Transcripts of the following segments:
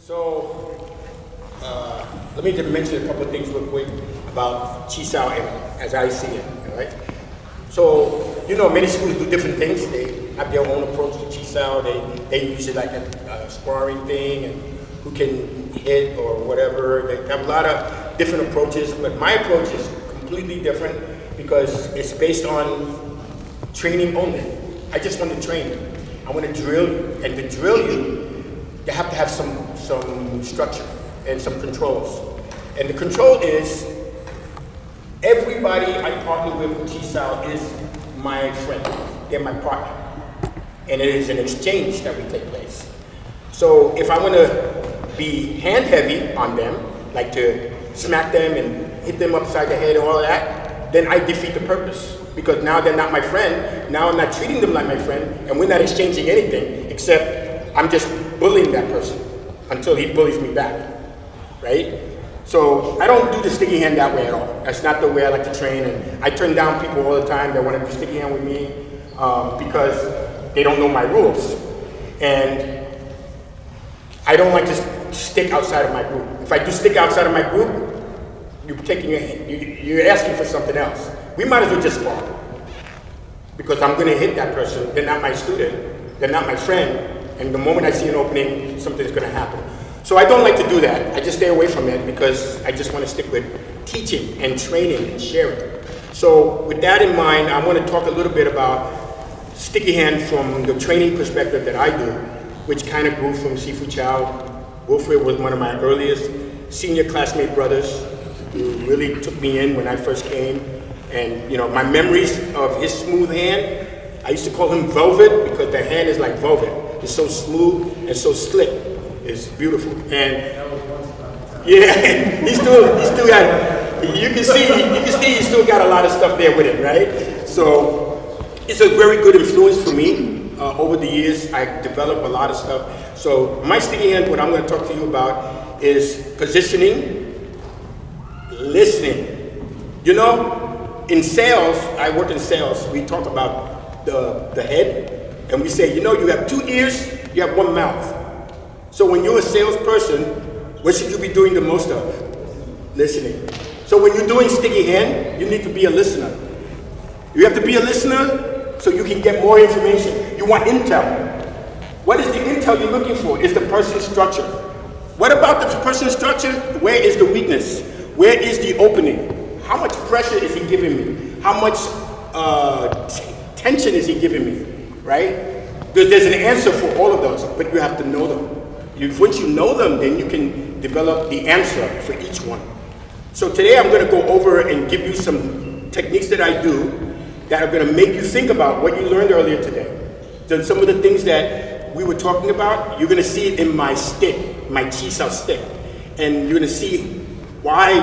So, let me just mention a couple of things real quick about Chi Sao as I see it, all right? So, you know, many schools do different things. They have their own approach to Chi Sao. They use it like a sparring thing, and who can hit or whatever. They have a lot of different approaches, but my approach is completely different because it's based on training only. I just want to train you. I want to drill you, and to drill you, you have to have some structure and some controls. And the control is, everybody I partner with Chi Sao is my friend. They're my partner. And it is an exchange that we take place. So if I want to be hand heavy on them, like to smack them and hit them upside the head and all of that, then I defeat the purpose. Because now they're not my friend, now I'm not treating them like my friend, and we're not exchanging anything, except I'm just bullying that person until he bullies me back, right? So I don't do the sticky hand that way at all. That's not the way I like to train, and I turn down people all the time that want to do sticky hand with me because they don't know my rules. And I don't like to stick outside of my group. If I do stick outside of my group, you're asking for something else. We might as well just spar, because I'm going to hit that person. They're not my student, they're not my friend, and the moment I see an opening, something's going to happen. So I don't like to do that. I just stay away from it because I just want to stick with teaching and training and sharing. So with that in mind, I want to talk a little bit about sticky hand from the training perspective that I do, which kind of grew from Sifu Chow. Wilfred was one of my earliest senior classmate brothers who really took me in when I first came. And you know, my memories of his smooth hand, I used to call him velvet because the hand is like velvet. It's so smooth and so slick. It's beautiful. And yeah, he still got, you can see he still got a lot of stuff there with him, right? So it's a very good influence for me. Over the years, I developed a lot of stuff. So my sticky hand, what I'm going to talk to you about is positioning, listening. You know, in sales, I work in sales, we talk about the head, and we say, you know, you have 2 ears, you have 1 mouth. So when you're a salesperson, what should you be doing the most of? Listening. So when you're doing sticky hand, you need to be a listener. You have to be a listener so you can get more information. You want intel. What is the intel you're looking for? Is the person's structure. What about the person's structure? Where is the weakness? Where is the opening? How much pressure is he giving me? How much tension is he giving me, right? There's an answer for all of those, but you have to know them. Once you know them, then you can develop the answer for each one. So today I'm going to go over and give you some techniques that I do that are going to make you think about what you learned earlier today. Then some of the things that we were talking about, you're going to see it in my stick, my Chi Sao stick. And you're going to see why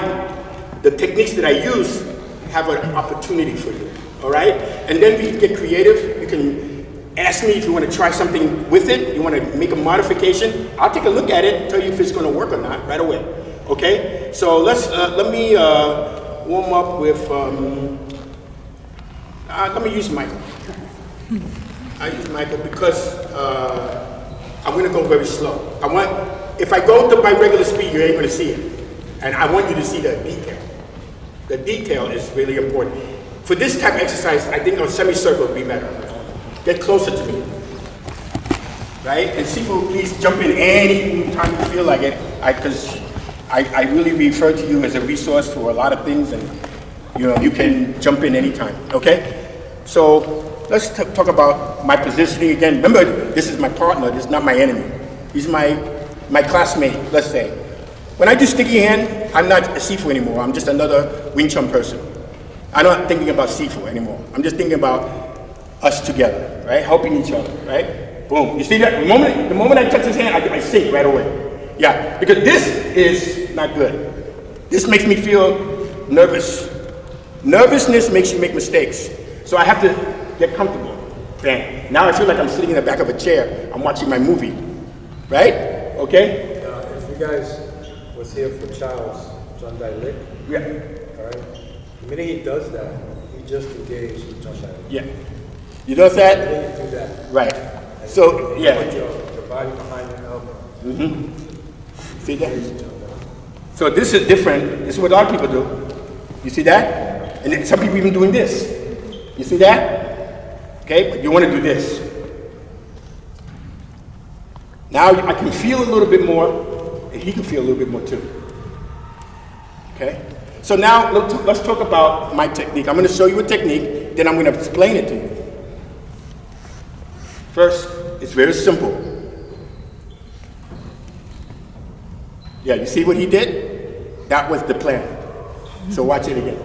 the techniques that I use have an opportunity for you, all right? And then we can get creative. You can ask me if you want to try something with it, you want to make a modification. I'll take a look at it and tell you if it's going to work or not right away, okay? So let me warm up with, let me use Michael. I use Michael because I'm going to go very slow. If I go to my regular speed, you ain't going to see it. And I want you to see the detail. The detail is really important. For this type of exercise, I think a semicircle would be better. Get closer to me, right? And Sifu, please jump in any time you feel like it, because I really refer to you as a resource for a lot of things, and you know, you can jump in anytime, okay? So let's talk about my positioning again. Remember, this is my partner, this is not my enemy. He's my classmate, let's say. When I do sticky hand, I'm not a Sifu anymore. I'm just another Wing Chun person. I'm not thinking about Sifu anymore. I'm just thinking about us together, right? Helping each other, right? Boom. You see that? The moment I touch his hand, I sink right away. Yeah, because this is not good. This makes me feel nervous. Nervousness makes you make mistakes. So I have to get comfortable. Bam. Now I feel like I'm sitting in the back of a chair. I'm watching my movie, right? Okay? If you guys was here for Chow's John Dai Lick, yeah. All right? The minute he does that, he just engaged with John Dai Lick. Yeah. You notice that? The minute you do that. Right. And So, yeah. Put your body behind your elbow. Mm-hmm. See that? So this is different. This is what a lot of people do. You see that? And then some people even doing this. You see that? Okay, but you want to do this. Now I can feel a little bit more, and he can feel a little bit more too. Okay? So now let's talk about my technique. I'm going to show you a technique, then I'm going to explain it to you. First, it's very simple. Yeah, you see what he did? That was the plan. So watch it again.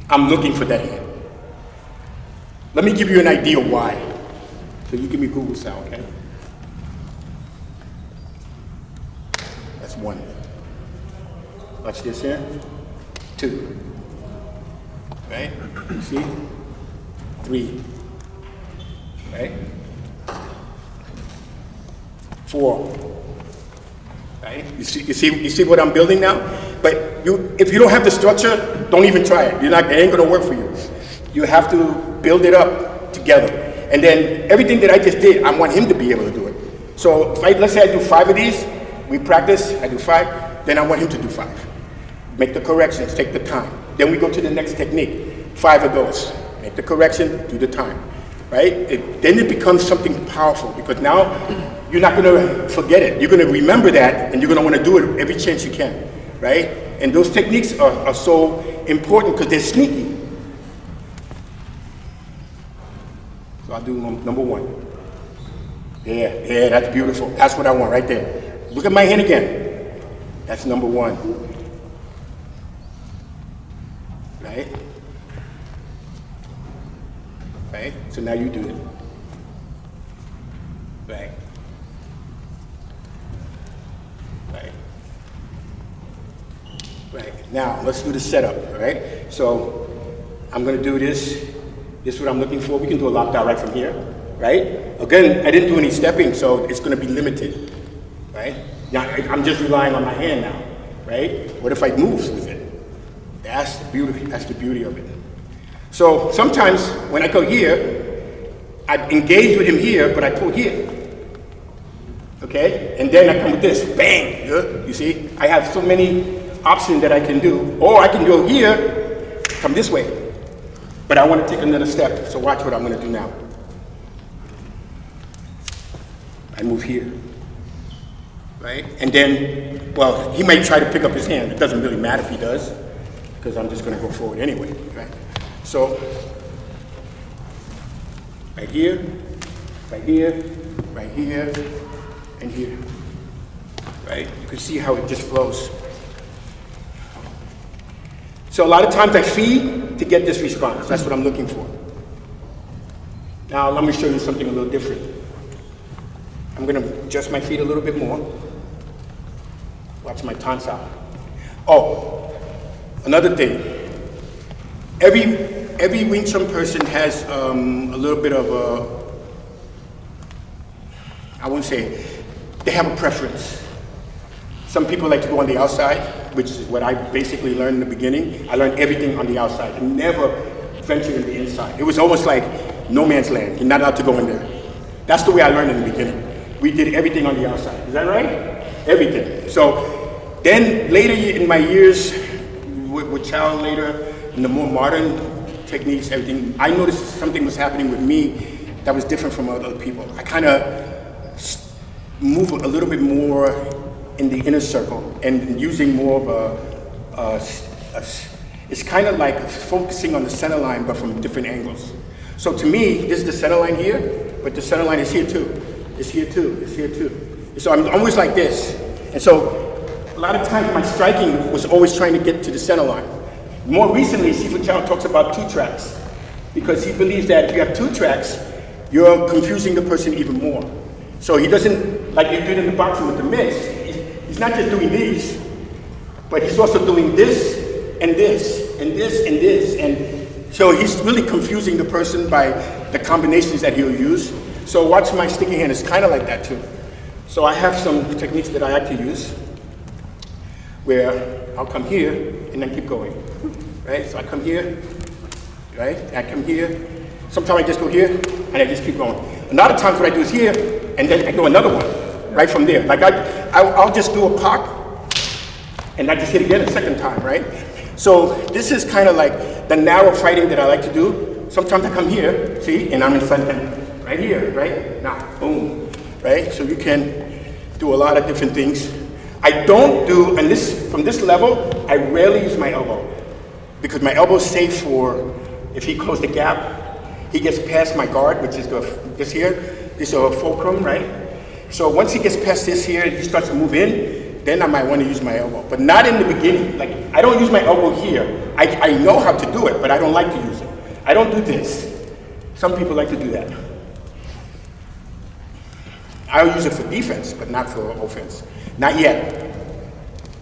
I'm looking for that hand. Let me give you an idea why. So you give me Google sound, okay? That's one. Watch this here. Two. Right? You see? Three. Right? Four. Right? You see what I'm building now? But if you don't have the structure, don't even try it. It ain't gonna work for you. You have to build it up together. And then everything that I just did, I want him to be able to do it. So let's say I do 5 of these, we practice, I do 5, then I want him to do 5. Make the corrections, take the time. Then we go to the next technique, 5 of those. Make the correction, do the time, right? Then it becomes something powerful because now you're not gonna forget it. You're gonna remember that and you're gonna wanna do it every chance you can, right? And those techniques are so important because they're sneaky. So I'll do number 1. Yeah, that's beautiful. That's what I want right there. Look at my hand again. That's number 1. Right? Right? So now you do it. Right? Right? Right. Now, let's do the setup, all right? So I'm going to do this. This is what I'm looking for. We can do a lockdown right from here, right? Again, I didn't do any stepping, so it's going to be limited, right? Now, I'm just relying on my hand now, right? What if I move with it? That's the beauty of it. So sometimes when I go here, I engage with him here, but I pull here. Okay? And then I come with this, bang! You see? I have so many options that I can do. Or I can go here, come this way. But I want to take another step, so watch what I'm going to do now. I move here. Right? And then, well, he might try to pick up his hand. It doesn't really matter if he does, because I'm just going to go forward anyway. Right? So, right here, right here, right here, and here. Right? You can see how it just flows. So a lot of times I feed to get this response. That's what I'm looking for. Now let me show you something a little different. I'm going to adjust my feet a little bit more. Watch my tonsil. Oh, another thing. Every Wing Chun person has a little bit of a, I won't say, they have a preference. Some people like to go on the outside, which is what I basically learned in the beginning. I learned everything on the outside and never ventured in the inside. It was almost like no man's land. You're not allowed to go in there. That's the way I learned in the beginning. We did everything on the outside. Is that right? Everything. So then later in my years with Chow later, in the more modern techniques, everything, I noticed something was happening with me that was different from other people. I kind of move a little bit more in the inner circle and using more of it's kind of like focusing on the center line but from different angles. So to me, this is the center line here, but the center line is here too. It's here too, it's here too. So I'm always like this. And so a lot of times my striking was always trying to get to the center line. More recently, Sifu Chao talks about 2 tracks because he believes that if you have 2 tracks, you're confusing the person even more. So he doesn't, like you did in the boxing with the mitts, he's not just doing these, but he's also doing this, and this, and this, and this. And so he's really confusing the person by the combinations that he'll use. So watch my sticky hand, it's kind of like that too. So I have some techniques that I like to use, where I'll come here, and then keep going, right? So I come here, right? I come here. Sometimes I just go here, and I just keep going. A lot of times what I do is here, and then I go another one. right from there. Like I'll just do a pop, and I just hit again a second time, right? So this is kind of like the narrow fighting that I like to do. Sometimes I come here, see, and I'm in front of him, right here, right? Now, boom, right? So you can do a lot of different things. I don't do, and this from this level, I rarely use my elbow because my elbow is safe for if he closes the gap, he gets past my guard, which is this here. This is a fulcrum, right? So once he gets past this here, he starts to move in, then I might want to use my elbow, but not in the beginning. Like, I don't use my elbow here. I know how to do it, but I don't like to use it. I don't do this. Some people like to do that. I'll use it for defense, but not for offense. Not yet.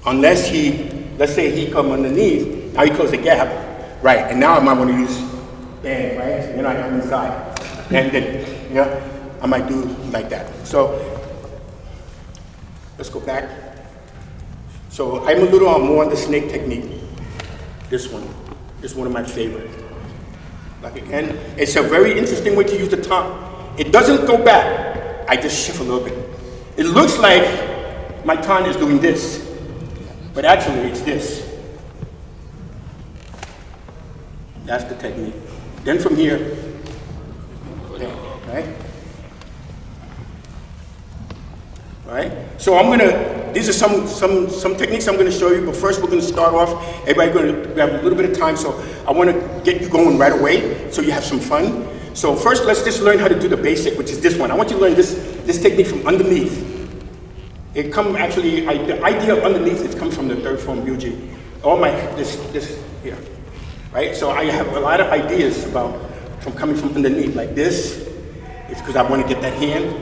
Unless let's say he come underneath, now he closes the gap, right, and now I might want to use bang, right? So, I'm inside. And then, I might do like that. So, let's go back. So, I'm a little more on the snake technique. This one is one of my favorite. Like again, it's a very interesting way to use the tongue. It doesn't go back. I just shift a little bit. It looks like my tongue is doing this, but actually it's this. That's the technique. Then from here, right? All right. So these are some techniques I'm gonna show you, but first we're gonna start off. Everybody's gonna have a little bit of time, so I wanna get you going right away so you have some fun. So first, let's just learn how to do the basic, which is this one. I want you to learn this technique from underneath. The idea of underneath, it comes from the third form Ryuji. This here, right? So I have a lot of ideas from coming from underneath, like this. It's because I want to get that hand,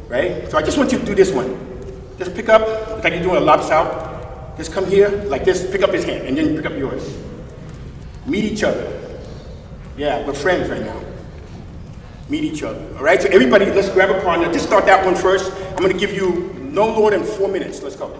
right? So I just want you to do this one. Just pick up, it's like you're doing a lobs out. Just come here, like this, pick up his hand, and then you pick up yours. Meet each other. Yeah, we're friends right now. Meet each other, all right? So everybody, let's grab a partner. Just start that one first. I'm gonna give you no more than 4 minutes. Let's go.